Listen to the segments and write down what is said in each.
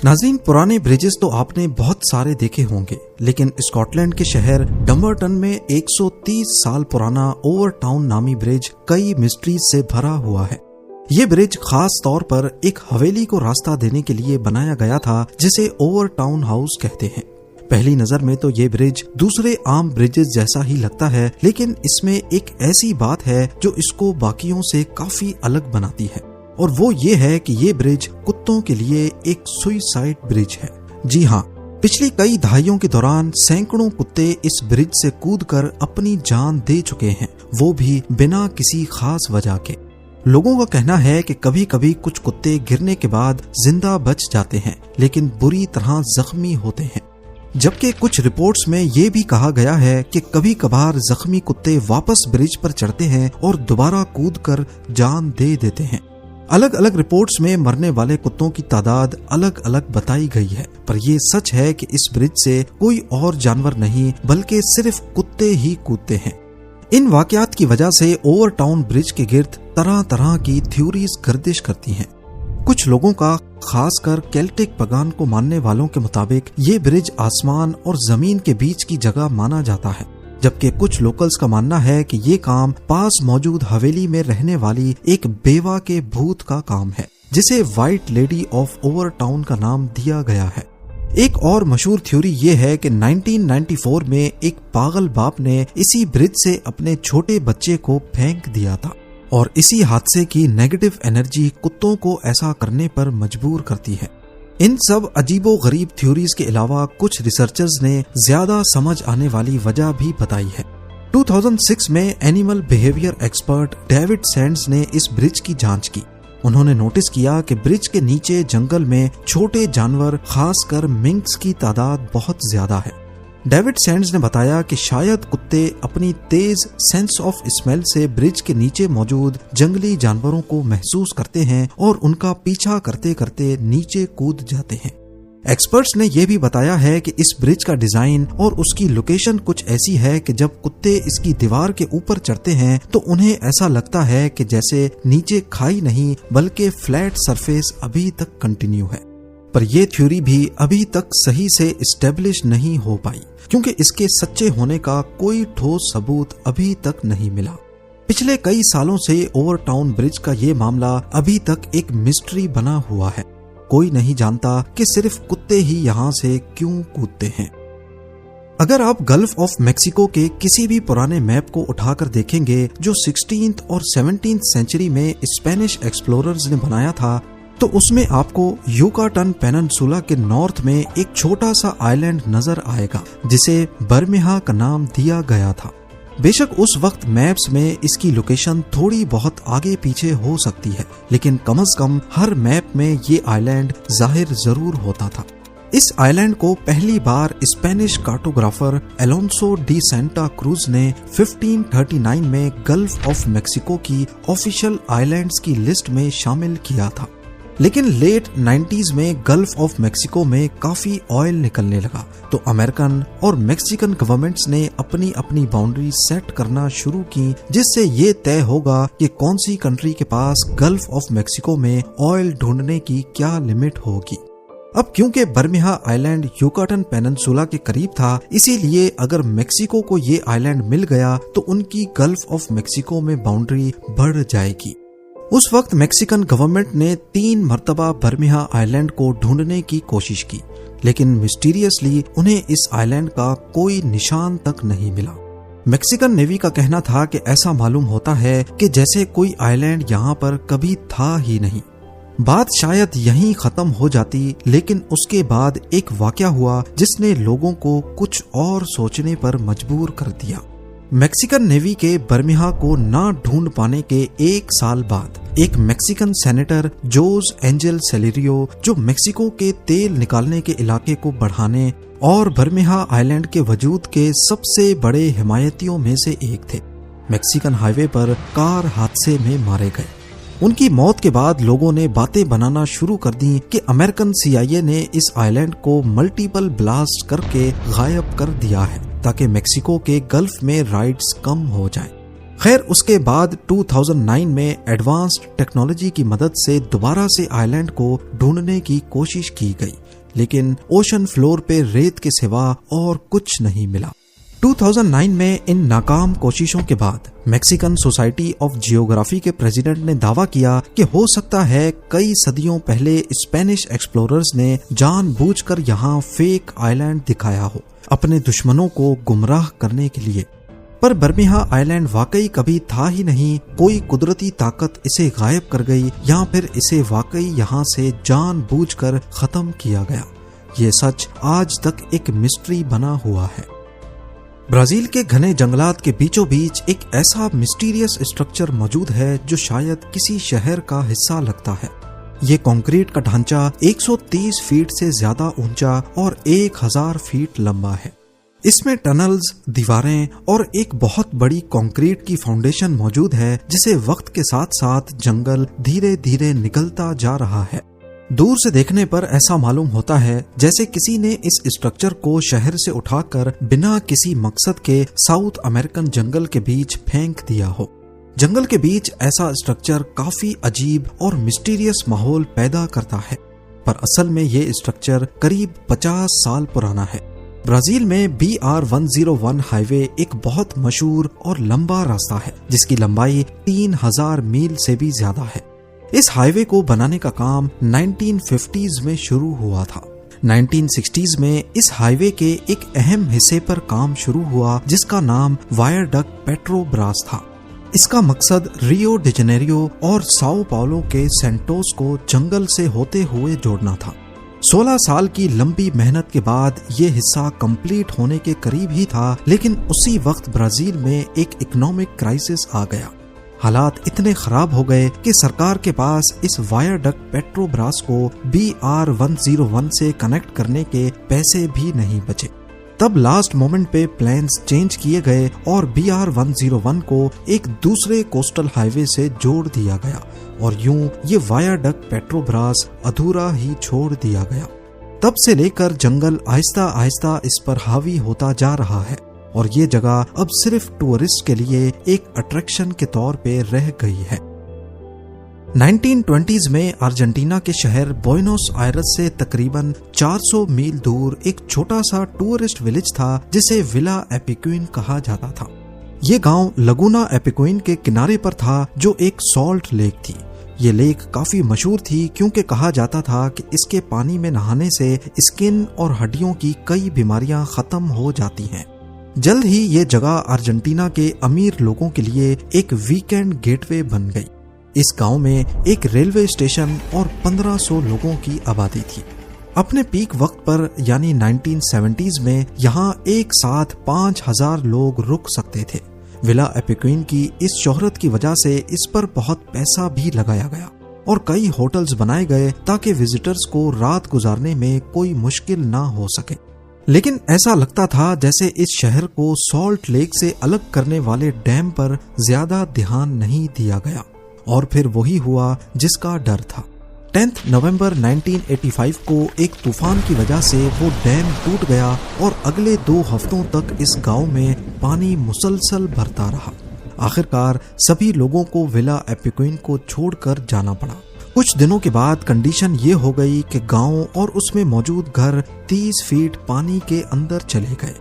नाज़रीन, पुराने ब्रिजेस तो आपने बहुत सारे देखे होंगे, लेकिन स्कॉटलैंड के शहर डम्बरटन में 130 साल पुराना ओवर टाउन नामी ब्रिज कई मिस्ट्रीज से भरा हुआ है। ये ब्रिज खास तौर पर एक हवेली को रास्ता देने के लिए बनाया गया था, जिसे ओवर टाउन हाउस कहते हैं। पहली नजर में तो ये ब्रिज दूसरे आम ब्रिजेस जैसा ही लगता है, लेकिन इसमें एक ऐसी बात है जो इसको बाकियों से काफी अलग बनाती है, और वो ये है कि ये ब्रिज कुत्तों के लिए एक सुइसाइड ब्रिज है। जी हाँ, पिछली कई दहाइयों के दौरान सैकड़ों कुत्ते इस ब्रिज से कूदकर अपनी जान दे चुके हैं, वो भी बिना किसी खास वजह के। लोगों का कहना है कि कभी कभी कुछ कुत्ते गिरने के बाद जिंदा बच जाते हैं, लेकिन बुरी तरह जख्मी होते हैं। जबकि कुछ रिपोर्ट्स में ये भी कहा गया है कि कभी कभार जख्मी कुत्ते वापस ब्रिज पर चढ़ते हैं और दोबारा कूदकर जान दे देते हैं। अलग अलग रिपोर्ट्स में मरने वाले कुत्तों की तादाद अलग अलग बताई गई है, पर यह सच है कि इस ब्रिज से कोई और जानवर नहीं बल्कि सिर्फ कुत्ते ही कूदते हैं। इन वाकयात की वजह से ओवर टाउन ब्रिज के गिर्द तरह तरह की थ्योरीज गर्दिश करती हैं। कुछ लोगों का, खासकर केल्टिक पगान को मानने वालों के मुताबिक, ये ब्रिज आसमान और जमीन के बीच की जगह माना जाता है, जबकि कुछ लोकल्स का मानना है कि ये काम पास मौजूद हवेली में रहने वाली एक बेवा के भूत का काम है, जिसे white lady of over town का नाम दिया गया है। एक और मशहूर थ्योरी ये है कि 1994 में एक पागल बाप ने इसी ब्रिज से अपने छोटे बच्चे को फेंक दिया था, और इसी हादसे की नेगेटिव एनर्जी कुत्तों को ऐसा करने पर मजबूर करती है। इन सब अजीबो गरीब थ्योरीज के अलावा कुछ रिसर्चर्स ने ज्यादा समझ आने वाली वजह भी बताई है। 2006 में animal behaviour expert David Sands ने इस ब्रिज की जांच की। उन्होंने नोटिस किया कि ब्रिज के नीचे जंगल में छोटे जानवर, खासकर मिंक्स की तादाद बहुत ज्यादा है। डेविड सैंड्स ने बताया कि शायद कुत्ते अपनी तेज सेंस ऑफ स्मेल से ब्रिज के नीचे मौजूद जंगली जानवरों को महसूस करते हैं और उनका पीछा करते करते नीचे कूद जाते हैं। एक्सपर्ट्स ने यह भी बताया है कि इस ब्रिज का डिजाइन और उसकी लोकेशन कुछ ऐसी है कि जब कुत्ते इसकी दीवार के ऊपर चढ़ते हैं तो उन्हें ऐसा लगता है कि जैसे नीचे खाई नहीं बल्कि फ्लैट सरफेस अभी तक कंटिन्यू है। पर यह थ्योरी भी अभी तक सही से इस्टेब्लिश नहीं हो पाई, क्योंकि इसके सच्चे होने का कोई ठोस सबूत अभी तक नहीं मिला। पिछले कई सालों से ओवर टाउन ब्रिज का ये मामला अभी तक एक मिस्ट्री बना हुआ है। कोई नहीं जानता कि सिर्फ कुत्ते ही यहाँ से क्यों कूदते हैं। अगर आप गल्फ ऑफ मैक्सिको के किसी भी पुराने मैप को उठाकर देखेंगे जो 16th और 17th सेंचुरी में स्पेनिश एक्सप्लोरर्स ने बनाया था, तो उसमें आपको युकाटन पेनिनसुला के नॉर्थ में एक छोटा सा आइलैंड नजर आएगा, जिसे बर्मिहा का नाम दिया गया था। बेशक उस वक्त मैप्स में इसकी लोकेशन थोड़ी बहुत आगे पीछे हो सकती है, लेकिन कम से कम हर मैप में ये आइलैंड जाहिर जरूर होता था। इस आइलैंड को पहली बार Spanish cartographer Alonso de Santa Cruz ने 1539 में गल्फ ऑफ मैक्सिको की ऑफिशियल आइलैंड्स की लिस्ट में शामिल किया था। लेकिन लेट 90s में गल्फ ऑफ मैक्सिको में काफी ऑयल निकलने लगा, तो अमेरिकन और मैक्सिकन गवर्नमेंट्स ने अपनी अपनी बाउंड्री सेट करना शुरू की, जिससे ये तय होगा कि कौन सी कंट्री के पास गल्फ ऑफ मैक्सिको में ऑयल ढूंढने की क्या लिमिट होगी। अब क्योंकि बर्मिहा आइलैंड युकाटन पेनिनसुला के करीब था, इसीलिए अगर मैक्सिको को ये आइलैंड मिल गया तो उनकी गल्फ ऑफ मैक्सिको में बाउंड्री बढ़ जाएगी। उस वक्त मैक्सिकन गवर्नमेंट ने 3 मर्तबा बर्मिहा आइलैंड को ढूंढने की कोशिश की, लेकिन मिस्टीरियसली उन्हें इस आइलैंड का कोई निशान तक नहीं मिला। मैक्सिकन नेवी का कहना था कि ऐसा मालूम होता है कि जैसे कोई आइलैंड यहाँ पर कभी था ही नहीं। बात शायद यहीं खत्म हो जाती, लेकिन उसके बाद एक वाकया हुआ जिसने लोगों को कुछ और सोचने पर मजबूर कर दिया। मैक्सिकन नेवी के बर्मिहा को ना ढूंढ पाने के 1 साल बाद एक मैक्सिकन सेनेटर जोस एंजेल सेलेरियो, जो मैक्सिको के तेल निकालने के इलाके को बढ़ाने और बर्मिहा आइलैंड के वजूद के सबसे बड़े हिमायतियों में से एक थे, मैक्सिकन हाईवे पर कार हादसे में मारे गए। उनकी मौत के बाद लोगों ने बातें बनाना शुरू कर दी कि अमेरिकन CIA ने इस आइलैंड को मल्टीपल ब्लास्ट करके गायब कर दिया है, ताकि मैक्सिको के गल्फ में राइड्स कम हो जाएं। खैर उसके बाद 2009 में एडवांस्ड टेक्नोलॉजी की मदद से दोबारा से आइलैंड को ढूंढने की कोशिश की गई, लेकिन ओशन फ्लोर पे रेत के सिवा और कुछ नहीं मिला। 2009 में इन नाकाम कोशिशों के बाद मैक्सिकन सोसाइटी ऑफ जियोग्राफी के प्रेसिडेंट ने दावा किया कि हो सकता है कई सदियों पहले स्पेनिश एक्सप्लोरर्स ने जानबूझकर यहाँ फेक आइलैंड दिखाया हो, अपने दुश्मनों को गुमराह करने के लिए। पर बर्मिहा आइलैंड वाकई कभी था ही नहीं, कोई कुदरती ताकत इसे गायब कर गई या फिर इसे वाकई यहाँ से जानबूझकर खत्म किया गया। ये सच आज तक एक मिस्ट्री बना हुआ है। ब्राजील के घने जंगलात के बीचों बीच एक ऐसा मिस्टीरियस स्ट्रक्चर मौजूद है जो शायद किसी शहर का हिस्सा लगता है। ये कंक्रीट का ढांचा 130 फीट से ज्यादा ऊंचा और 1000 फीट लंबा है। इसमें टनल्स, दीवारें और एक बहुत बड़ी कंक्रीट की फाउंडेशन मौजूद है, जिसे वक्त के साथ साथ जंगल धीरे धीरे निकलता जा रहा है। दूर से देखने पर ऐसा मालूम होता है जैसे किसी ने इस स्ट्रक्चर को शहर से उठाकर बिना किसी मकसद के साउथ अमेरिकन जंगल के बीच फेंक दिया हो। जंगल के बीच ऐसा स्ट्रक्चर काफी अजीब और मिस्टीरियस माहौल पैदा करता है, पर असल में ये स्ट्रक्चर करीब 50 साल पुराना है। ब्राजील में BR-101 हाईवे एक बहुत मशहूर और लंबा रास्ता है, जिसकी लंबाई 3000 मील से भी ज्यादा है। इस हाईवे को बनाने का काम 1950s में शुरू हुआ था। 1960s में इस हाईवे के एक अहम हिस्से पर काम शुरू हुआ, जिसका नाम वायरडक्ट पेट्रोब्रास था। इसका मकसद रियो डी जेनेरियो और साओ पाउलो के सेंटोस को जंगल से होते हुए जोड़ना था। 16 साल की लंबी मेहनत के बाद ये हिस्सा कंप्लीट होने के करीब ही था, लेकिन उसी वक्त ब्राजील में एक इकोनॉमिक क्राइसिस आ गया। हालात इतने खराब हो गए कि सरकार के पास इस वायरडक्ट पेट्रोब्रास को BR-101 से कनेक्ट करने के पैसे भी नहीं बचे। तब लास्ट मोमेंट पे प्लान्स चेंज किए गए और BR-101 को एक दूसरे कोस्टल हाईवे से जोड़ दिया गया और यूं ये वायरडक्ट पेट्रोब्रास अधूरा ही छोड़ दिया गया। तब से लेकर जंगल आहिस्ता आहिस्ता इस पर हावी होता जा रहा है और ये जगह अब सिर्फ टूरिस्ट के लिए एक अट्रैक्शन के तौर पे रह गई है। 1920s में अर्जेंटीना के शहर बुएनोस आयर्स से तकरीबन 400 मील दूर एक छोटा सा टूरिस्ट विलेज था, जिसे विला एपिक्विन कहा जाता था। ये गांव लगुना एपिक्विन के किनारे पर था, जो एक सॉल्ट लेक थी। ये लेक काफी मशहूर थी क्योंकि कहा जाता था कि इसके पानी में नहाने से स्किन और हड्डियों की कई बीमारियां खत्म हो जाती हैं। जल्द ही ये जगह अर्जेंटीना के अमीर लोगों के लिए एक वीकेंड गेटवे बन गई। इस गांव में एक रेलवे स्टेशन और 1500 लोगों की आबादी थी। अपने पीक वक्त पर यानी 1970s में यहाँ एक साथ 5000 लोग रुक सकते थे। विला एपिक्विन की इस शोहरत की वजह से इस पर बहुत पैसा भी लगाया गया और कई होटल्स बनाए गए ताकि विजिटर्स को रात गुजारने में कोई मुश्किल ना हो सके। लेकिन ऐसा लगता था जैसे इस शहर को सॉल्ट लेक से अलग करने वाले डैम पर ज्यादा ध्यान नहीं दिया गया और फिर वही हुआ जिसका डर था। 10 नवंबर 1985 को एक तूफान की वजह से वो डैम टूट गया और अगले 2 हफ्तों तक इस गांव में पानी मुसलसल भरता रहा। आखिरकार सभी लोगों को विला एपिक्विन को छोड़कर जाना पड़ा। कुछ दिनों के बाद कंडीशन ये हो गई कि गांव और उसमें मौजूद घर 30 फीट पानी के अंदर चले गए।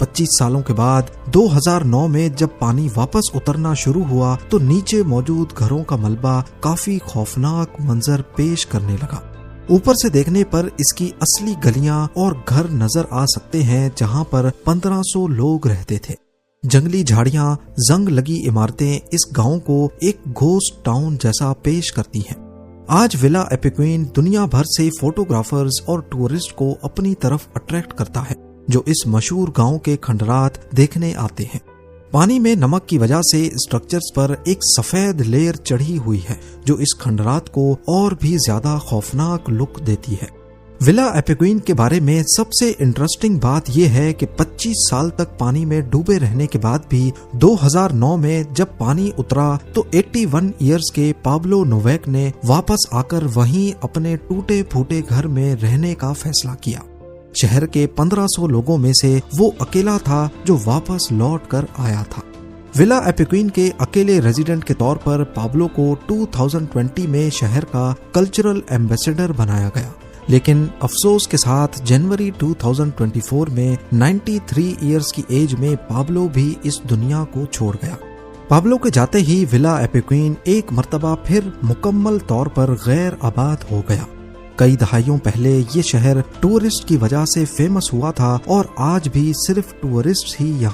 25 सालों के बाद 2009 में जब पानी वापस उतरना शुरू हुआ तो नीचे मौजूद घरों का मलबा काफी खौफनाक मंजर पेश करने लगा। ऊपर से देखने पर इसकी असली गलियां और घर नजर आ सकते हैं जहां पर 1500 लोग रहते थे। जंगली झाड़ियां, जंग लगी इमारतें इस गांव को एक घोस्ट टाउन जैसा पेश करती हैं। आज विला एपिक्विन दुनिया भर से फोटोग्राफर्स और टूरिस्ट को अपनी तरफ अट्रैक्ट करता है, जो इस मशहूर गांव के खंडरात देखने आते हैं। पानी में नमक की वजह से स्ट्रक्चर्स पर एक सफेद लेयर चढ़ी हुई है, जो इस खंडरात को और भी ज्यादा खौफनाक लुक देती है। विला एपिक्विन के बारे में सबसे इंटरेस्टिंग बात यह है कि 25 साल तक पानी में डूबे रहने के बाद भी 2009 में जब पानी उतरा तो 81 इयर्स के पाब्लो नोवेक ने वापस आकर वहीं अपने टूटे फूटे घर में रहने का फैसला किया। शहर के 1500 लोगों में से वो अकेला था जो वापस लौट कर आया था। विला एपिक्वीन के अकेले रेजिडेंट के तौर पर पाब्लो को 2020 में शहर का कल्चरल एम्बेसडर बनाया गया, लेकिन अफसोस के साथ जनवरी 2024 में 93 इयर्स की एज में पाब्लो भी इस दुनिया को छोड़ गया। पाब्लो के जाते ही विला एपिक्वीन एक मर्तबा फिर मुकम्मल तौर पर गैर आबाद हो गया। कई दहाइयों पहले ये शहर टूरिस्ट की वजह से फेमस हुआ था और आज भी सिर्फ टूरिस्ट ही यहाँ